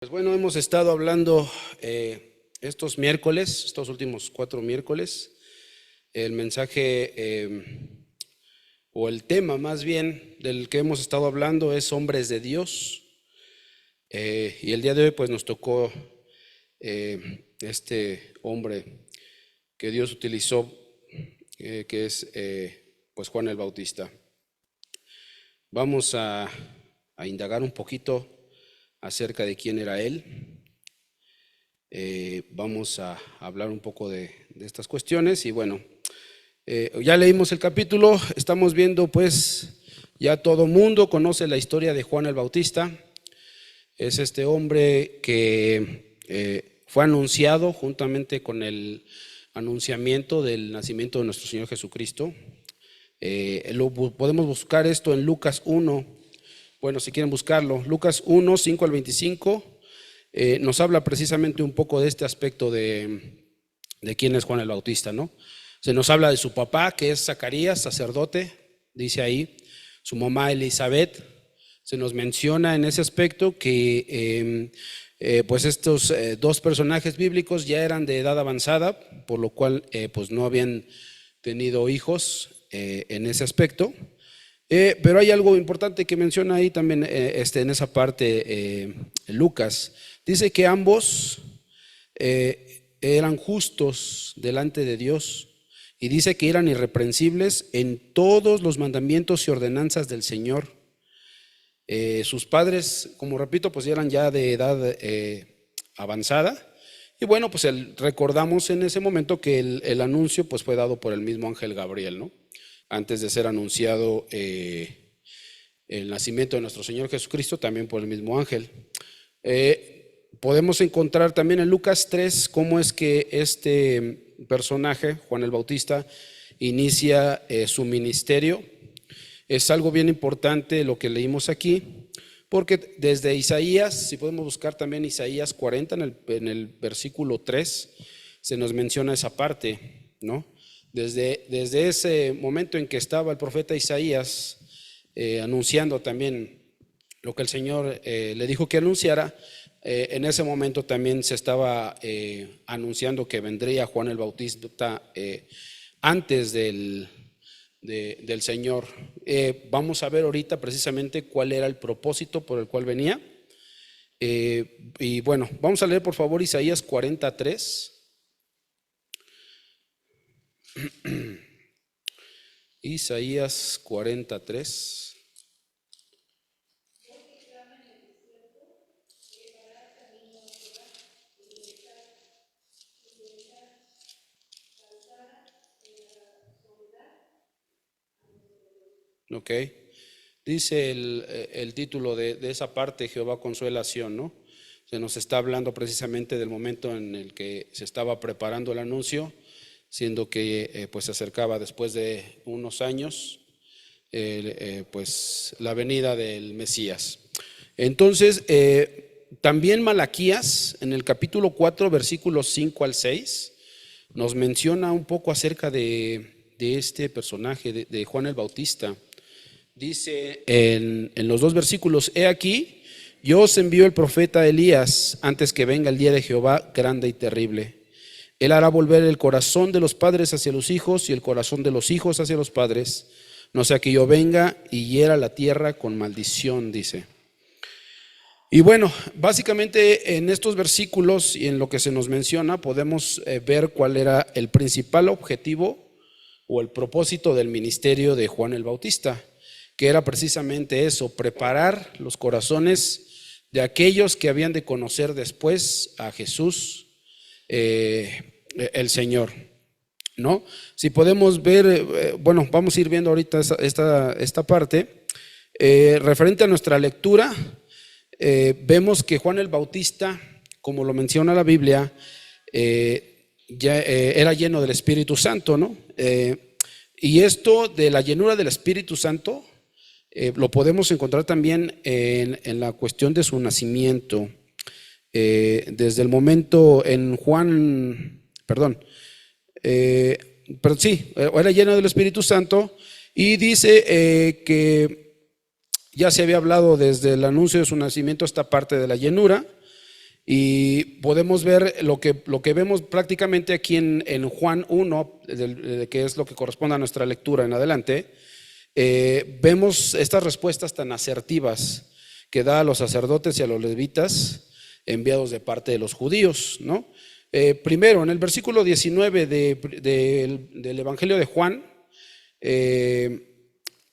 Pues bueno, hemos estado hablando estos miércoles, estos últimos 4 miércoles, el mensaje o el tema más bien del que hemos estado hablando es hombres de Dios, y el día de hoy pues nos tocó este hombre que Dios utilizó, que es pues Juan el Bautista. Vamos a indagar un poquito acerca de quién era él. Vamos a hablar un poco de estas cuestiones y bueno, ya leímos el capítulo, estamos viendo pues ya todo mundo conoce la historia de Juan el Bautista. Es este hombre que fue anunciado juntamente con el anunciamiento del nacimiento de nuestro Señor Jesucristo. Podemos buscar esto en Lucas 1. Bueno, si quieren buscarlo, Lucas 1, 5 al 25, nos habla precisamente un poco de este aspecto de quién es Juan el Bautista, ¿no? Se nos habla de su papá, que es Zacarías, sacerdote, dice ahí, su mamá Elizabeth. Se nos menciona en ese aspecto que pues estos dos personajes bíblicos ya eran de edad avanzada, por lo cual pues no habían tenido hijos en ese aspecto. Pero hay algo importante que menciona ahí también en esa parte Lucas. Dice que ambos eran justos delante de Dios y dice que eran irreprensibles en todos los mandamientos y ordenanzas del Señor. Sus padres, como repito, pues eran ya de edad avanzada. Y bueno, pues recordamos en ese momento que el anuncio pues fue dado por el mismo ángel Gabriel, ¿no? Antes de ser anunciado el nacimiento de nuestro Señor Jesucristo, también por el mismo ángel. Podemos encontrar también en Lucas 3 cómo es que este personaje, Juan el Bautista, inicia su ministerio. Es algo bien importante lo que leímos aquí, porque desde Isaías, si podemos buscar también Isaías 40 en el versículo 3, se nos menciona esa parte, ¿no? Desde ese momento en que estaba el profeta Isaías anunciando también lo que el Señor le dijo que anunciara, en ese momento también se estaba anunciando que vendría Juan el Bautista antes del Señor. Vamos a ver ahorita precisamente cuál era el propósito por el cual venía. Y bueno, vamos a leer por favor Isaías 43. Isaías 43. Ok, dice el título de esa parte, Jehová consolación, ¿no? Se nos está hablando precisamente del momento en el que se estaba preparando el anuncio, siendo que pues se acercaba después de unos años pues la venida del Mesías. Entonces también Malaquías en el capítulo 4 versículos 5 al 6 nos menciona un poco acerca de este personaje de Juan el Bautista. Dice en los 2 versículos: he aquí, yo os envío el profeta Elías antes que venga el día de Jehová grande y terrible. Él hará volver el corazón de los padres hacia los hijos y el corazón de los hijos hacia los padres, no sea que yo venga y hiera la tierra con maldición, dice. Y bueno, básicamente en estos versículos y en lo que se nos menciona podemos ver cuál era el principal objetivo o el propósito del ministerio de Juan el Bautista, que era precisamente eso, preparar los corazones de aquellos que habían de conocer después a Jesús, el Señor, ¿no? Si podemos ver, bueno, vamos a ir viendo ahorita esta parte, referente a nuestra lectura, vemos que Juan el Bautista, como lo menciona la Biblia, ya era lleno del Espíritu Santo, ¿no? Y esto de la llenura del Espíritu Santo lo podemos encontrar también en la cuestión de su nacimiento. Desde el momento en Juan, pero sí, era lleno del Espíritu Santo y dice que ya se había hablado desde el anuncio de su nacimiento esta parte de la llenura. Y podemos ver lo que vemos prácticamente aquí en Juan 1, que es lo que corresponde a nuestra lectura en adelante. Vemos estas respuestas tan asertivas que da a los sacerdotes y a los levitas enviados de parte de los judíos, ¿no? Primero, en el versículo 19 del Evangelio de Juan,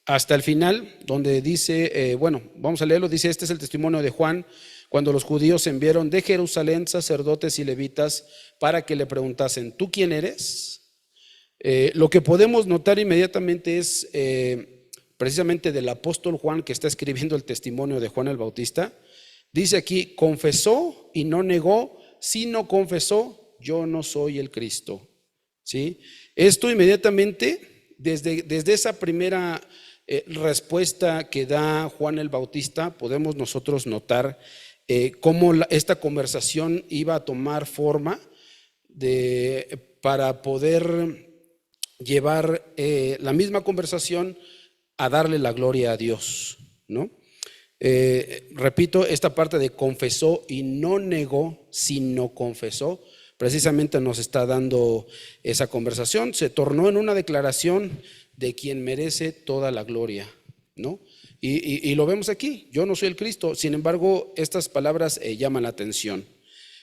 hasta el final, donde dice, bueno, vamos a leerlo, dice: este es el testimonio de Juan, cuando los judíos enviaron de Jerusalén sacerdotes y levitas para que le preguntasen: ¿tú quién eres? Lo que podemos notar inmediatamente es precisamente del apóstol Juan, que está escribiendo el testimonio de Juan el Bautista. Dice aquí: confesó y no negó, sino confesó: yo no soy el Cristo. ¿Sí? Esto inmediatamente, desde esa primera respuesta que da Juan el Bautista, podemos nosotros notar cómo esta conversación iba a tomar forma para poder llevar la misma conversación a darle la gloria a Dios, ¿no? Repito, esta parte de confesó y no negó, sino confesó, precisamente nos está dando esa conversación. Se tornó en una declaración de quien merece toda la gloria, ¿no? Y lo vemos aquí: yo no soy el Cristo. Sin embargo, estas palabras llaman la atención.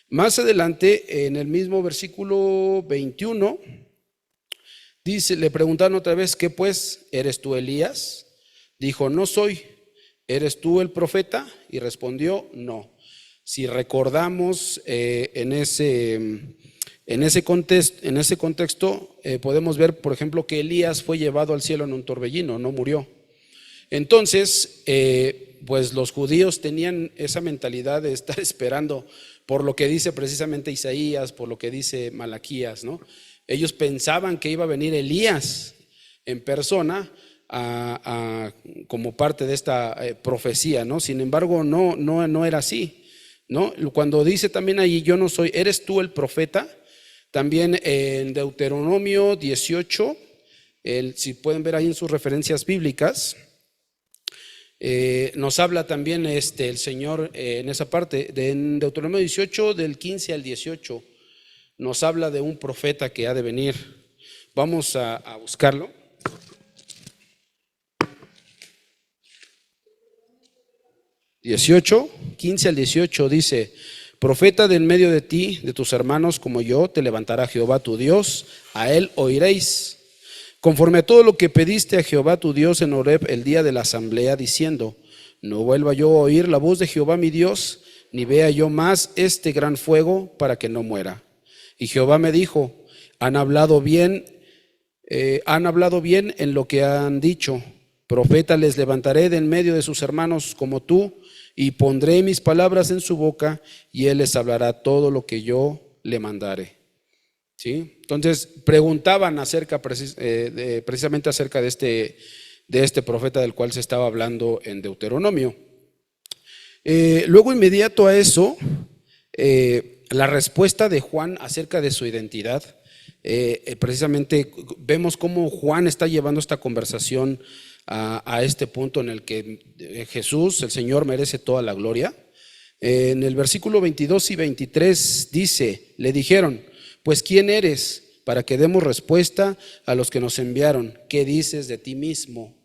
Más adelante, en el mismo versículo 21, dice, le preguntaron otra vez: ¿qué pues? ¿Eres tú Elías? Dijo: no soy. ¿Eres tú el profeta? Y respondió: no. Si recordamos en ese contexto, podemos ver, por ejemplo, que Elías fue llevado al cielo en un torbellino, no murió. Entonces, pues los judíos tenían esa mentalidad de estar esperando por lo que dice precisamente Isaías, por lo que dice Malaquías, ¿no? Ellos pensaban que iba a venir Elías en persona como parte de esta profecía, ¿no? Sin embargo, no era así, ¿no? Cuando dice también ahí: yo no soy, ¿eres tú el profeta? También en Deuteronomio 18, si pueden ver ahí en sus referencias bíblicas, nos habla también el Señor en esa parte, en Deuteronomio 18, del 15 al 18, nos habla de un profeta que ha de venir. Vamos a buscarlo. (18, 15 al 18) dice: profeta de en medio de ti, de tus hermanos como yo, te levantará Jehová tu Dios, a él oiréis, conforme a todo lo que pediste a Jehová tu Dios en Horeb el día de la asamblea, diciendo: no vuelva yo a oír la voz de Jehová mi Dios, ni vea yo más este gran fuego, para que no muera. Y Jehová me dijo: han hablado bien en lo que han dicho. Profeta les levantaré de en medio de sus hermanos como tú, y pondré mis palabras en su boca, y él les hablará todo lo que yo le mandare. ¿Sí? Entonces preguntaban precisamente acerca de este profeta del cual se estaba hablando en Deuteronomio. Luego, inmediato a eso, la respuesta de Juan acerca de su identidad. Precisamente vemos cómo Juan está llevando esta conversación a este punto en el que Jesús, el Señor, merece toda la gloria. En el versículo 22 y 23 dice: le dijeron: pues ¿quién eres? Para que demos respuesta a los que nos enviaron. ¿Qué dices de ti mismo?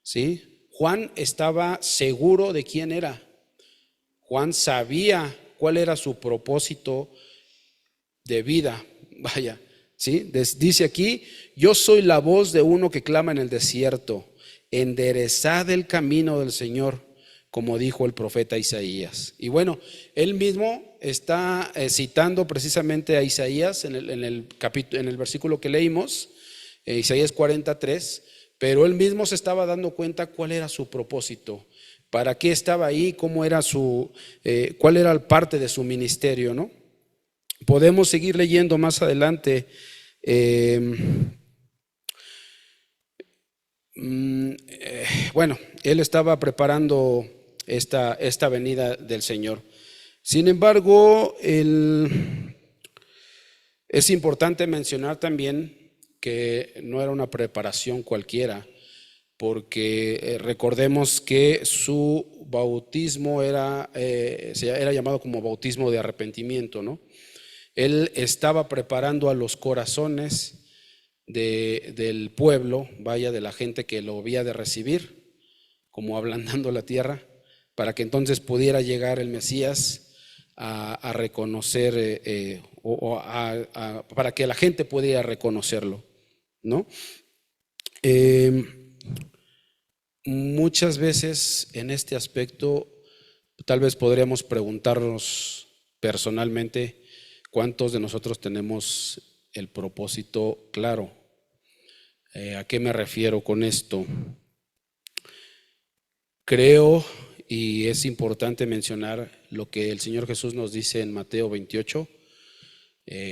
¿Sí? Juan estaba seguro de quién era. Juan sabía cuál era su propósito de vida. Vaya, ¿sí? Dice aquí: yo soy la voz de uno que clama en el desierto, enderezad el camino del Señor, como dijo el profeta Isaías. Y bueno, él mismo está citando precisamente a Isaías en el versículo que leímos, Isaías 43, pero él mismo se estaba dando cuenta cuál era su propósito, para qué estaba ahí, cómo era cuál era parte de su ministerio, ¿no? Podemos seguir leyendo más adelante. Bueno, él estaba preparando esta venida del Señor. Sin embargo, es importante mencionar también que no era una preparación cualquiera. porque recordemos que su bautismo era llamado como bautismo de arrepentimiento, ¿no? Él estaba preparando a los corazones del pueblo, vaya, de la gente que lo había de recibir, como ablandando la tierra, para que entonces pudiera llegar el Mesías a reconocer, para que la gente pudiera reconocerlo, ¿no? Muchas veces en este aspecto tal vez podríamos preguntarnos personalmente cuántos de nosotros tenemos el propósito claro. ¿A qué me refiero con esto? Creo, y es importante mencionar lo que el Señor Jesús nos dice en Mateo 28,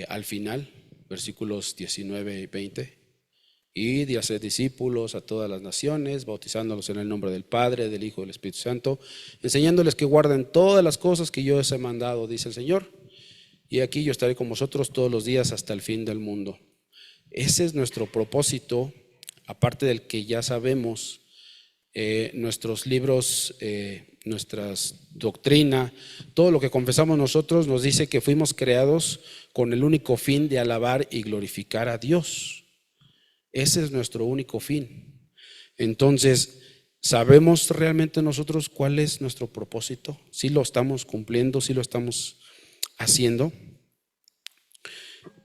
al final, versículos 19 y 20. Id y haced discípulos a todas las naciones, bautizándolos en el nombre del Padre, del Hijo y del Espíritu Santo, enseñándoles que guarden todas las cosas que yo os he mandado, dice el Señor. Y aquí yo estaré con vosotros todos los días hasta el fin del mundo. Ese es nuestro propósito, aparte del que ya sabemos. Nuestros libros, nuestras doctrina, todo lo que confesamos nosotros nos dice que fuimos creados con el único fin de alabar y glorificar a Dios. Ese es nuestro único fin. Entonces, ¿sabemos realmente nosotros cuál es nuestro propósito? ¿Sí lo estamos cumpliendo? ¿Sí lo estamos haciendo?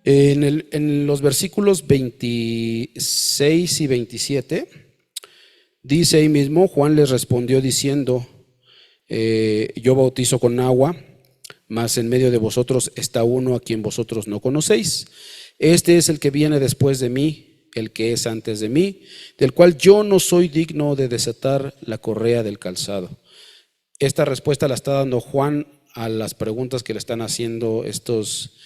En los versículos 26 y 27 dice ahí mismo: Juan les respondió diciendo, yo bautizo con agua, mas en medio de vosotros está uno a quien vosotros no conocéis. Este es el que viene después de mí, el que es antes de mí, del cual yo no soy digno de desatar la correa del calzado. Esta respuesta la está dando Juan a las preguntas que le están haciendo estos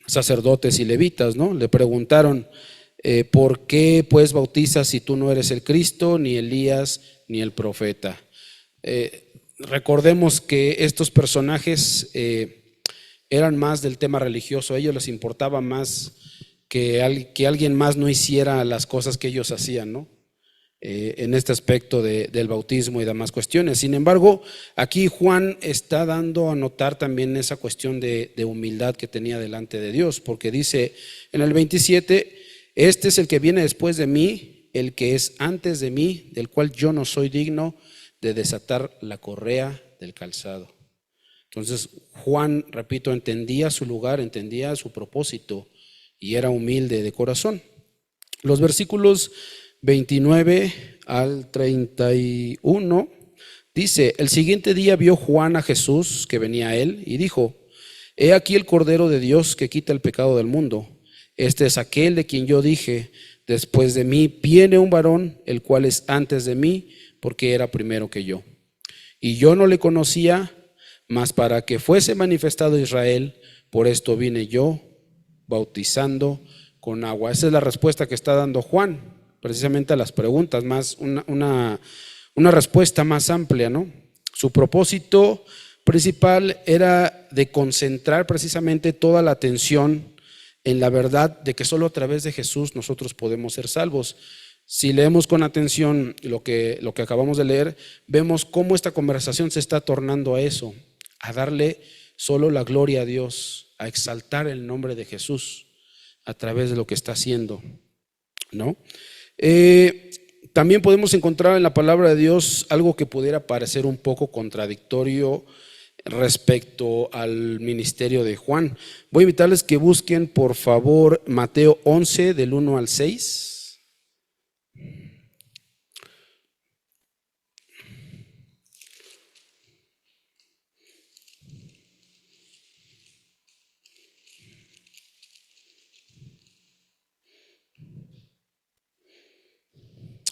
sacerdotes y levitas, ¿no? Le preguntaron, ¿por qué pues bautizas si tú no eres el Cristo, ni Elías, ni el profeta? Recordemos que estos personajes eran más del tema religioso. A ellos les importaba más que alguien más no hiciera las cosas que ellos hacían, ¿no? En este aspecto del bautismo y demás cuestiones. Sin embargo, aquí Juan está dando a notar también esa cuestión de humildad que tenía delante de Dios, porque dice en el 27, este es el que viene después de mí, el que es antes de mí, del cual yo no soy digno de desatar la correa del calzado. Entonces Juan, repito, entendía su lugar, entendía su propósito y era humilde de corazón. Los versículos 29 al 31 dice: el siguiente día vio Juan a Jesús que venía a él y dijo: he aquí el Cordero de Dios que quita el pecado del mundo. Este es aquel de quien yo dije, después de mí viene un varón, el cual es antes de mí, porque era primero que yo. Y yo no le conocía, mas para que fuese manifestado Israel, por esto vine yo bautizando con agua. Esa es la respuesta que está dando Juan, precisamente a las preguntas, más una respuesta más amplia, ¿no? Su propósito principal era de concentrar precisamente toda la atención en la verdad de que solo a través de Jesús nosotros podemos ser salvos. Si leemos con atención lo que acabamos de leer, vemos cómo esta conversación se está tornando a eso, a darle solo la gloria a Dios, a exaltar el nombre de Jesús a través de lo que está haciendo, ¿no? También podemos encontrar en la palabra de Dios algo que pudiera parecer un poco contradictorio respecto al ministerio de Juan. Voy a invitarles que busquen por favor Mateo 11 del 1 al 6.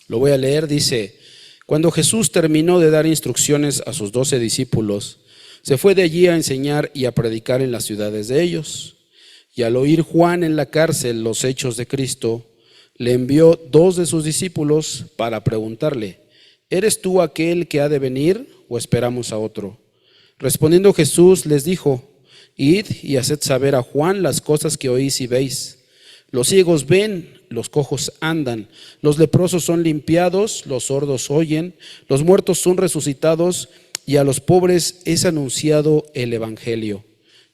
Lo voy a leer, dice: cuando Jesús terminó de dar instrucciones a sus 12 discípulos, se fue de allí a enseñar y a predicar en las ciudades de ellos. Y al oír Juan en la cárcel los hechos de Cristo, le envió 2 de sus discípulos para preguntarle: ¿eres tú aquel que ha de venir o esperamos a otro? Respondiendo Jesús les dijo: id y haced saber a Juan las cosas que oís y veis. Los ciegos ven, los cojos andan, los leprosos son limpiados, los sordos oyen, los muertos son resucitados y a los pobres es anunciado el evangelio.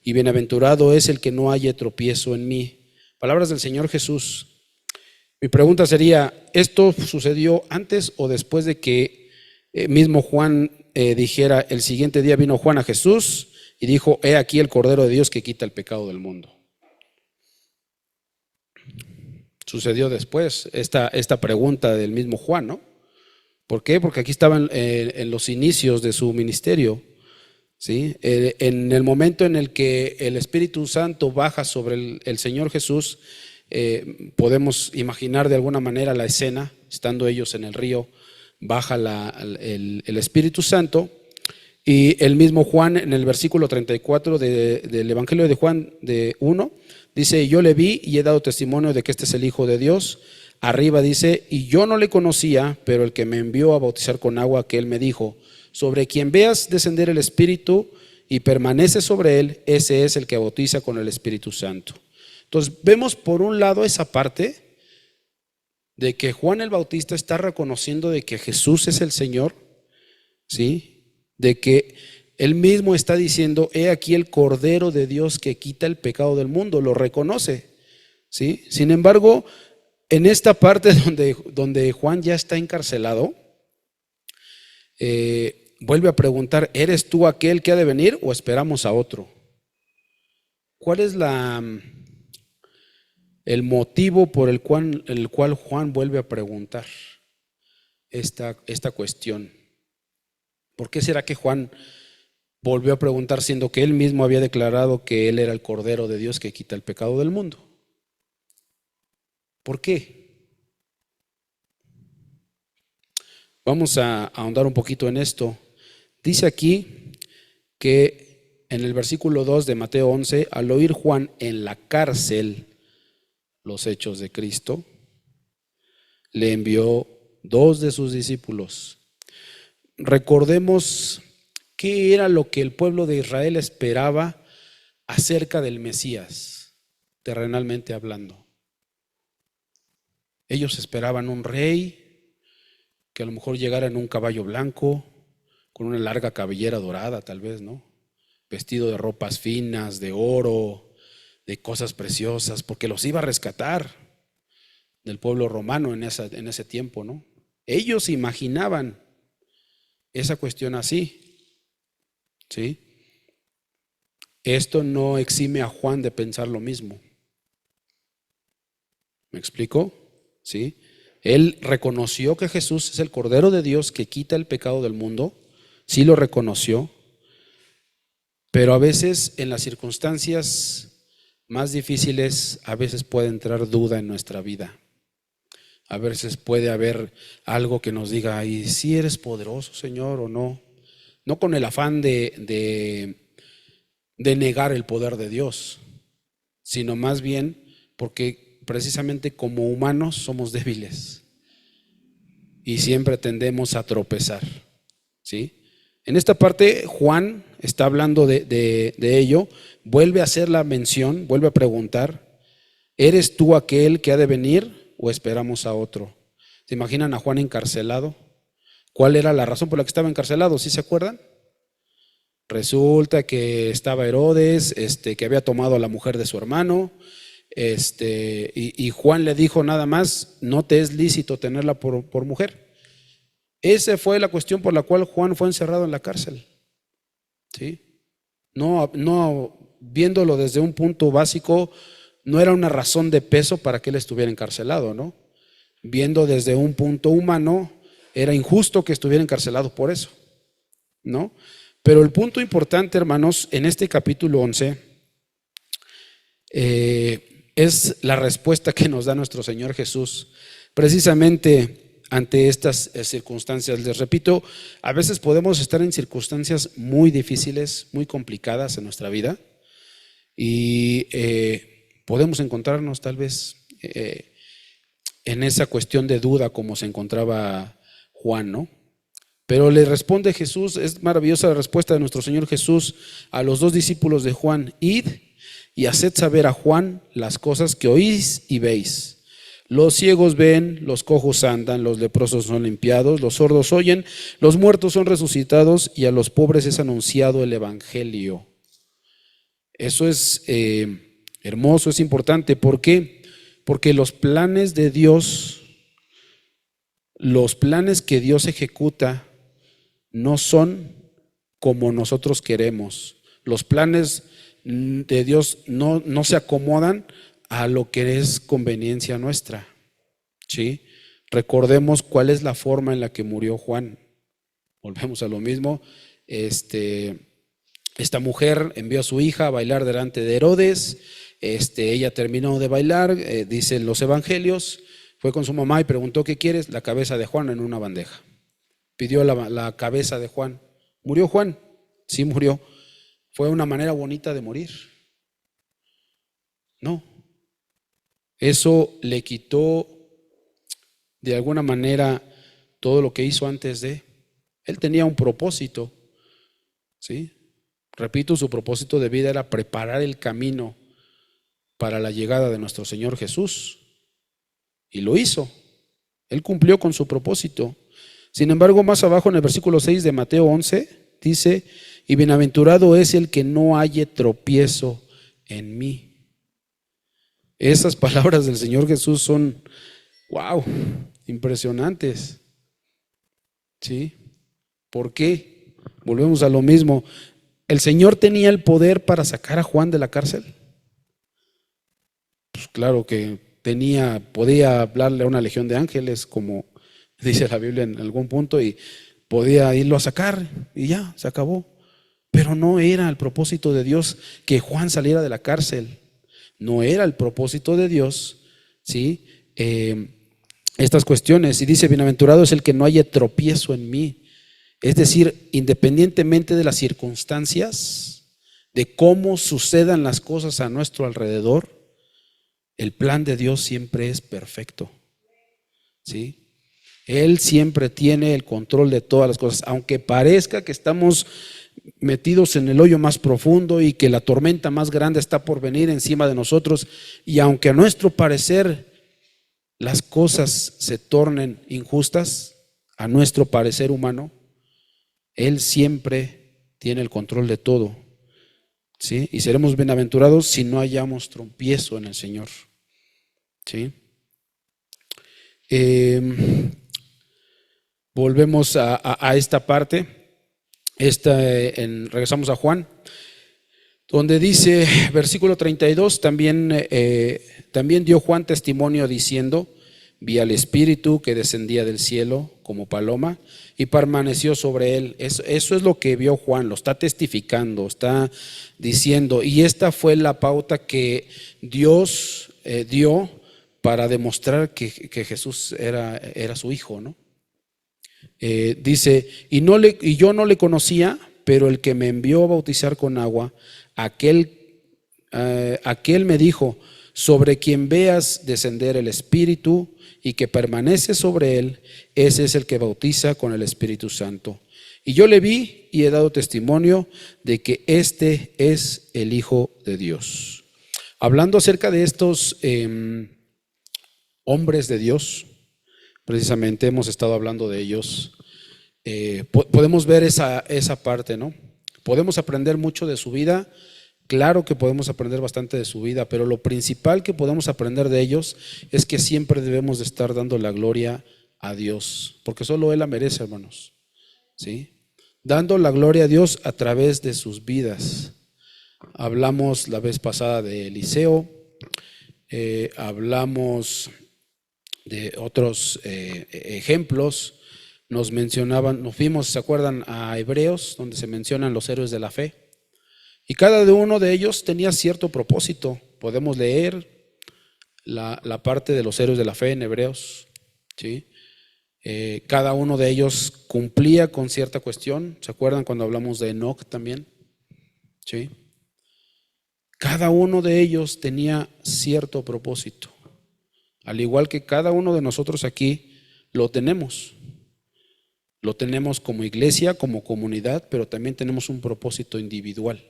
Y bienaventurado es el que no haya tropiezo en mí. Palabras del Señor Jesús. Mi pregunta sería, ¿esto sucedió antes o después de que mismo Juan dijera, el siguiente día vino Juan a Jesús y dijo, he aquí el Cordero de Dios que quita el pecado del mundo? Sucedió después esta pregunta del mismo Juan, ¿no? ¿Por qué? Porque aquí estaban en los inicios de su ministerio, ¿sí? En el momento en el que el Espíritu Santo baja sobre el Señor Jesús, podemos imaginar de alguna manera la escena, estando ellos en el río, baja el Espíritu Santo, y el mismo Juan en el versículo 34 del Evangelio de Juan de 1, dice, yo le vi y he dado testimonio de que este es el Hijo de Dios. Arriba dice, y yo no le conocía, pero el que me envió a bautizar con agua, que él me dijo, sobre quien veas descender el Espíritu y permanece sobre él, ese es el que bautiza con el Espíritu Santo. Entonces vemos por un lado esa parte de que Juan el Bautista está reconociendo de que Jesús es el Señor, ¿sí? De que él mismo está diciendo, he aquí el Cordero de Dios que quita el pecado del mundo, lo reconoce, ¿sí? Sin embargo, en esta parte donde Juan ya está encarcelado, vuelve a preguntar, ¿eres tú aquel que ha de venir o esperamos a otro? ¿Cuál es el motivo por el cual Juan vuelve a preguntar esta cuestión? ¿Por qué será que Juan volvió a preguntar siendo que él mismo había declarado que él era el Cordero de Dios que quita el pecado del mundo? ¿Por qué? Vamos a ahondar un poquito en esto. Dice aquí que en el versículo 2 de Mateo 11, al oír Juan en la cárcel los hechos de Cristo, le envió 2 de sus discípulos. Recordemos qué era lo que el pueblo de Israel esperaba acerca del Mesías, terrenalmente hablando. Ellos esperaban un rey que a lo mejor llegara en un caballo blanco, con una larga cabellera dorada tal vez, ¿no? Vestido de ropas finas, de oro, de cosas preciosas, porque los iba a rescatar del pueblo romano en ese tiempo, ¿no? Ellos imaginaban esa cuestión así, ¿sí? Esto no exime a Juan de pensar lo mismo. ¿Me explico? ¿Sí? Él reconoció que Jesús es el Cordero de Dios que quita el pecado del mundo, sí lo reconoció, pero a veces en las circunstancias más difíciles, a veces puede entrar duda en nuestra vida. A veces puede haber algo que nos diga, ¿y si eres poderoso, Señor, o no? No con el afán de negar el poder de Dios, sino más bien porque precisamente como humanos somos débiles y siempre tendemos a tropezar, ¿sí? En esta parte Juan está hablando de ello, vuelve a hacer la mención, vuelve a preguntar, ¿eres tú aquel que ha de venir o esperamos a otro? ¿Se imaginan a Juan encarcelado? ¿Cuál era la razón por la que estaba encarcelado? ¿Sí se acuerdan? Resulta que estaba Herodes, que había tomado a la mujer de su hermano, y Juan le dijo nada más, no te es lícito tenerla por mujer. Esa fue la cuestión por la cual Juan fue encerrado en la cárcel, ¿sí? No, viéndolo desde un punto básico, no era una razón de peso para que él estuviera encarcelado, ¿no? Viendo desde un punto humano, era injusto que estuviera encarcelado por eso, ¿no? Pero el punto importante, hermanos, en este capítulo 11 es la respuesta que nos da nuestro Señor Jesús precisamente ante estas circunstancias. Les repito, a veces podemos estar en circunstancias muy difíciles, muy complicadas en nuestra vida y podemos encontrarnos tal vez en esa cuestión de duda como se encontraba Juan, ¿no? Pero le responde Jesús, es maravillosa la respuesta de nuestro Señor Jesús a los 2 discípulos de Juan: id y haced saber a Juan las cosas que oís y veis. Los ciegos ven, los cojos andan, los leprosos son limpiados, los sordos oyen, los muertos son resucitados y a los pobres es anunciado el evangelio. Eso es hermoso, es importante. ¿Por qué? Porque los planes de Dios, los planes que Dios ejecuta, no son como nosotros queremos. Los planes de Dios no se acomodan a lo que es conveniencia nuestra, ¿sí? Recordemos cuál es la forma en la que murió Juan. Volvemos a lo mismo. Esta mujer envió a su hija a bailar delante de Herodes. Ella terminó de bailar, dicen los evangelios, fue con su mamá y preguntó: ¿qué quieres? La cabeza de Juan en una bandeja. Pidió la cabeza de Juan. ¿Murió Juan? Sí, murió. ¿Fue una manera bonita de morir? No. Eso le quitó de alguna manera todo lo que hizo antes de. Él tenía un propósito, ¿sí? Repito, su propósito de vida era preparar el camino para la llegada de nuestro Señor Jesús. Y lo hizo. Él cumplió con su propósito. Sin embargo, más abajo en el versículo 6 de Mateo 11, dice: y bienaventurado es el que no halle tropiezo en mí. Esas palabras del Señor Jesús son, wow, impresionantes. ¿Sí? ¿Por qué? Volvemos a lo mismo. ¿El Señor tenía el poder para sacar a Juan de la cárcel? Pues claro que podía hablarle a una legión de ángeles, como dice la Biblia en algún punto, y podía irlo a sacar y ya, se acabó. Pero no era el propósito de Dios que Juan saliera de la cárcel. No era el propósito de Dios, ¿sí? Estas cuestiones. Y dice: bienaventurado es el que no haya tropiezo en mí. Es decir, independientemente de las circunstancias, de cómo sucedan las cosas a nuestro alrededor, el plan de Dios siempre es perfecto, ¿sí? Él siempre tiene el control de todas las cosas, aunque parezca que estamos metidos en el hoyo más profundo y que la tormenta más grande está por venir encima de nosotros, y aunque a nuestro parecer las cosas se tornen injustas, a nuestro parecer humano, Él siempre tiene el control de todo, ¿sí? Y seremos bienaventurados si no hallamos tropiezo en el Señor, ¿sí? Volvemos a esta parte. Regresamos a Juan, donde dice, versículo 32, también dio Juan testimonio diciendo: vi al Espíritu que descendía del cielo como paloma y permaneció sobre él. Eso es lo que vio Juan, lo está testificando, está diciendo. Y esta fue la pauta que Dios dio para demostrar que Jesús era su hijo, ¿no? Dice: y yo no le conocía, pero el que me envió a bautizar con agua, aquel me dijo: sobre quien veas descender el Espíritu y que permanece sobre él, ese es el que bautiza con el Espíritu Santo. Y yo le vi y he dado testimonio de que este es el Hijo de Dios. Hablando acerca de estos hombres de Dios, precisamente hemos estado hablando de ellos. Podemos ver esa parte, ¿no? Podemos aprender mucho de su vida. Claro que podemos aprender bastante de su vida, pero lo principal que podemos aprender de ellos es que siempre debemos de estar dando la gloria a Dios, porque solo Él la merece, hermanos, ¿sí? Dando la gloria a Dios a través de sus vidas. Hablamos la vez pasada de Eliseo, hablamos de otros ejemplos. Nos fuimos, ¿se acuerdan? A Hebreos, donde se mencionan los héroes de la fe. Y cada uno de ellos tenía cierto propósito. Podemos leer la parte de los héroes de la fe en Hebreos, ¿sí? Cada uno de ellos cumplía con cierta cuestión. ¿Se acuerdan cuando hablamos de Enoc también? ¿Sí? Cada uno de ellos tenía cierto propósito. Al igual que cada uno de nosotros aquí lo tenemos. Lo tenemos como iglesia, como comunidad, pero también tenemos un propósito individual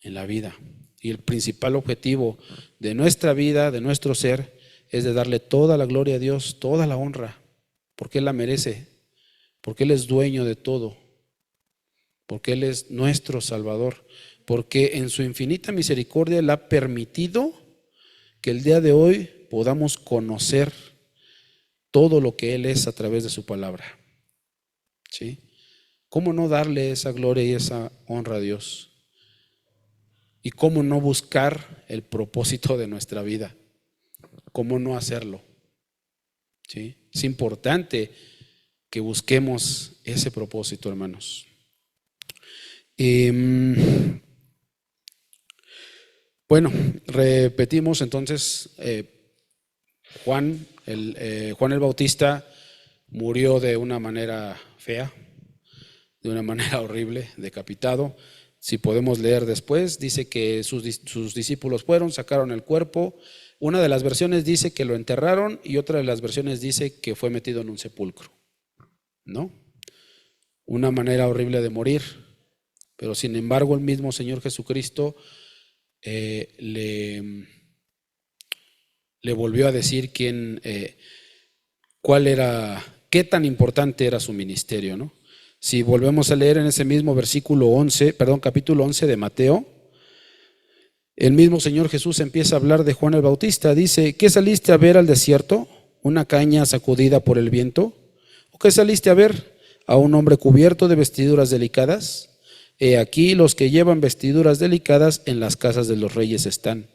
en la vida. Y el principal objetivo de nuestra vida, de nuestro ser, es de darle toda la gloria a Dios, toda la honra, porque Él la merece, porque Él es dueño de todo, porque Él es nuestro Salvador, porque en su infinita misericordia Él ha permitido que el día de hoy podamos conocer todo lo que Él es a través de su palabra. ¿Sí? ¿Cómo no darle esa gloria y esa honra a Dios? ¿Y cómo no buscar el propósito de nuestra vida? ¿Cómo no hacerlo? ¿Sí? Es importante que busquemos ese propósito, hermanos. Bueno, repetimos entonces, Juan el Bautista murió de una manera fea, de una manera horrible, decapitado. Si podemos leer después, dice que sus discípulos fueron, sacaron el cuerpo. Una de las versiones dice que lo enterraron y otra de las versiones dice que fue metido en un sepulcro, ¿no? Una manera horrible de morir, pero sin embargo el mismo Señor Jesucristo le volvió a decir cuál era, qué tan importante era su ministerio, ¿no? Si volvemos a leer en ese mismo capítulo 11 de Mateo, el mismo Señor Jesús empieza a hablar de Juan el Bautista. Dice: ¿qué saliste a ver al desierto? ¿Una caña sacudida por el viento? ¿O qué saliste a ver? ¿A un hombre cubierto de vestiduras delicadas? He aquí, los que llevan vestiduras delicadas en las casas de los reyes están.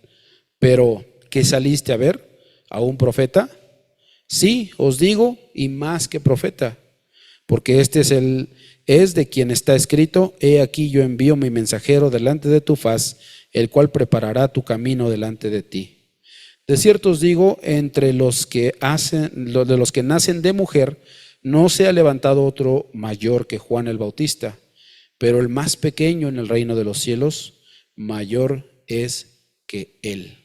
Pero, ¿qué saliste a ver? ¿A un profeta? Sí, os digo, y más que profeta, porque este es de quien está escrito: he aquí yo envío mi mensajero delante de tu faz, el cual preparará tu camino delante de ti. De cierto os digo, entre de los que nacen de mujer, no se ha levantado otro mayor que Juan el Bautista, pero el más pequeño en el reino de los cielos, mayor es que él.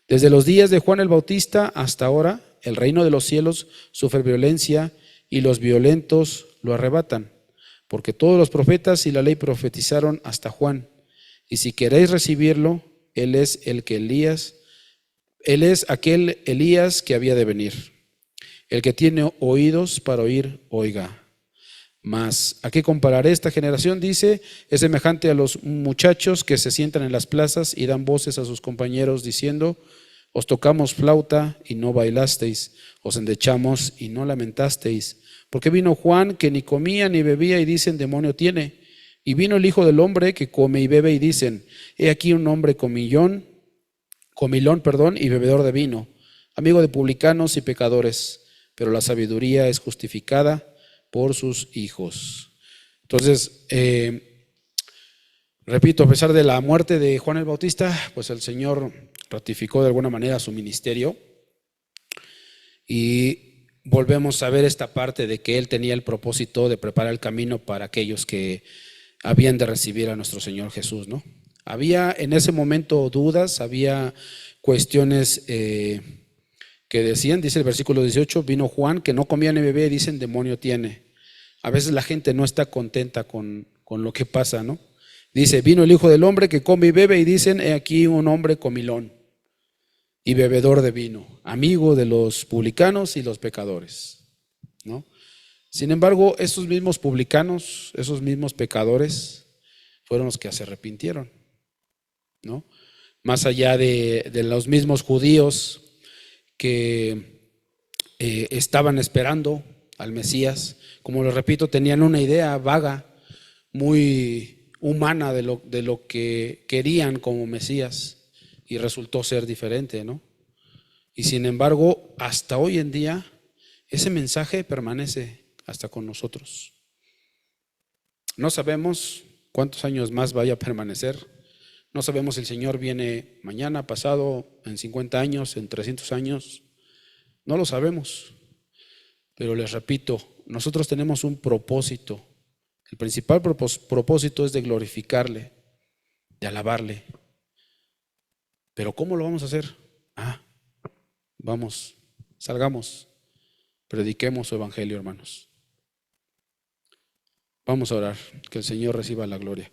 Desde los días de Juan el Bautista hasta ahora, el reino de los cielos sufre violencia y los violentos lo arrebatan, porque todos los profetas y la ley profetizaron hasta Juan. Y si queréis recibirlo, él es aquel Elías que había de venir. El que tiene oídos para oír, oiga. Mas, ¿a qué compararé esta generación? Dice: es semejante a los muchachos que se sientan en las plazas y dan voces a sus compañeros diciendo: os tocamos flauta y no bailasteis, os endechamos y no lamentasteis. Porque vino Juan, que ni comía ni bebía, y dicen: demonio tiene. Y vino el Hijo del Hombre, que come y bebe, y dicen: he aquí un hombre comilón, y bebedor de vino, amigo de publicanos y pecadores, pero la sabiduría es justificada por sus hijos. Entonces, repito, a pesar de la muerte de Juan el Bautista, pues el Señor ratificó de alguna manera su ministerio, y volvemos a ver esta parte de que Él tenía el propósito de preparar el camino para aquellos que habían de recibir a nuestro Señor Jesús, ¿no? Había en ese momento dudas, había cuestiones que decían, dice el versículo 18, vino Juan, que no comía ni bebía, y dicen: demonio tiene. A veces la gente no está contenta con lo que pasa, ¿no? Dice: vino el Hijo del Hombre, que come y bebe, y dicen: he aquí un hombre comilón y bebedor de vino, amigo de los publicanos y los pecadores, ¿no? Sin embargo, esos mismos publicanos, esos mismos pecadores, fueron los que se arrepintieron, ¿no? Más allá de los mismos judíos que estaban esperando al Mesías, como les repito, tenían una idea vaga, muy humana de lo que querían como Mesías, y resultó ser diferente, ¿no? Y sin embargo, hasta hoy en día, ese mensaje permanece hasta con nosotros. No sabemos cuántos años más vaya a permanecer. No sabemos si el Señor viene mañana, pasado, en 50 años, en 300 años. No lo sabemos. Pero les repito, nosotros tenemos un propósito. El principal propósito es de glorificarle, de alabarle. Pero ¿cómo lo vamos a hacer? Vamos, salgamos, prediquemos su evangelio, hermanos. Vamos a orar, que el Señor reciba la gloria.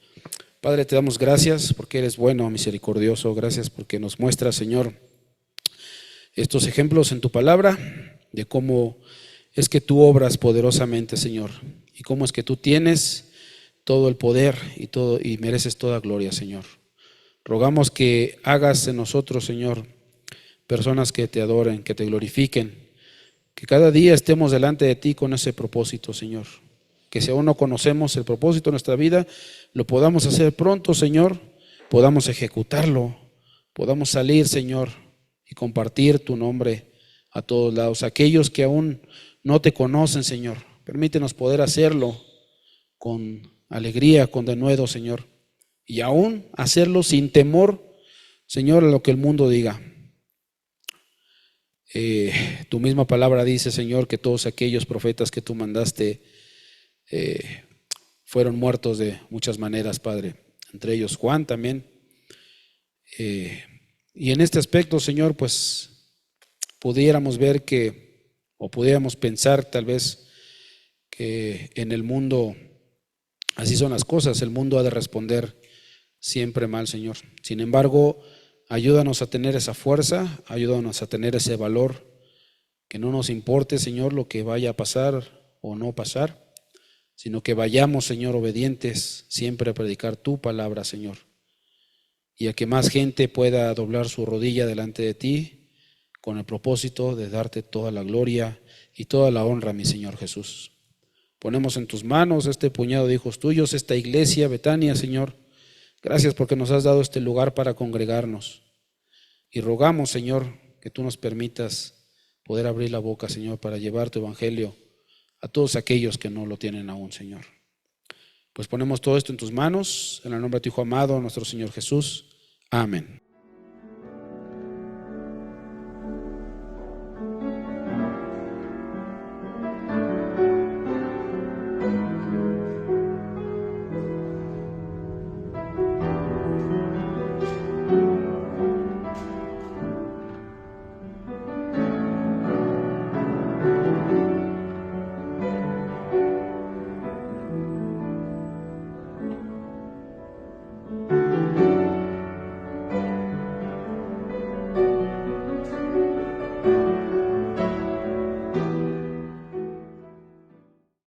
Padre, te damos gracias porque eres bueno, misericordioso. Gracias porque nos muestras, Señor, estos ejemplos en tu palabra de cómo es que tú obras poderosamente, Señor, y cómo es que tú tienes todo el poder y mereces toda gloria, Señor. Rogamos que hagas en nosotros, Señor, personas que te adoren, que te glorifiquen, que cada día estemos delante de ti con ese propósito, Señor. Que si aún no conocemos el propósito de nuestra vida, lo podamos hacer pronto, Señor, podamos ejecutarlo, podamos salir, Señor, y compartir tu nombre a todos lados. Aquellos que aún no te conocen, Señor, permítenos poder hacerlo con alegría, con denuedo, Señor, y aún hacerlo sin temor, Señor, a lo que el mundo diga. Tu misma palabra dice, Señor, que todos aquellos profetas que tú mandaste fueron muertos de muchas maneras, Padre, entre ellos Juan también. Y en este aspecto, Señor, pues pudiéramos ver o pudiéramos pensar tal vez que en el mundo así son las cosas, el mundo ha de responder siempre mal, Señor. Sin embargo, ayúdanos a tener esa fuerza, ayúdanos a tener ese valor, que no nos importe, Señor, lo que vaya a pasar o no pasar, sino que vayamos, Señor, obedientes siempre a predicar tu palabra, Señor, y a que más gente pueda doblar su rodilla delante de ti con el propósito de darte toda la gloria y toda la honra, mi Señor Jesús. Ponemos en tus manos este puñado de hijos tuyos, esta iglesia, Betania, Señor. Gracias porque nos has dado este lugar para congregarnos. Y rogamos, Señor, que tú nos permitas poder abrir la boca, Señor, para llevar tu evangelio a todos aquellos que no lo tienen aún, Señor. Pues ponemos todo esto en tus manos, en el nombre de tu Hijo amado, nuestro Señor Jesús. Amén.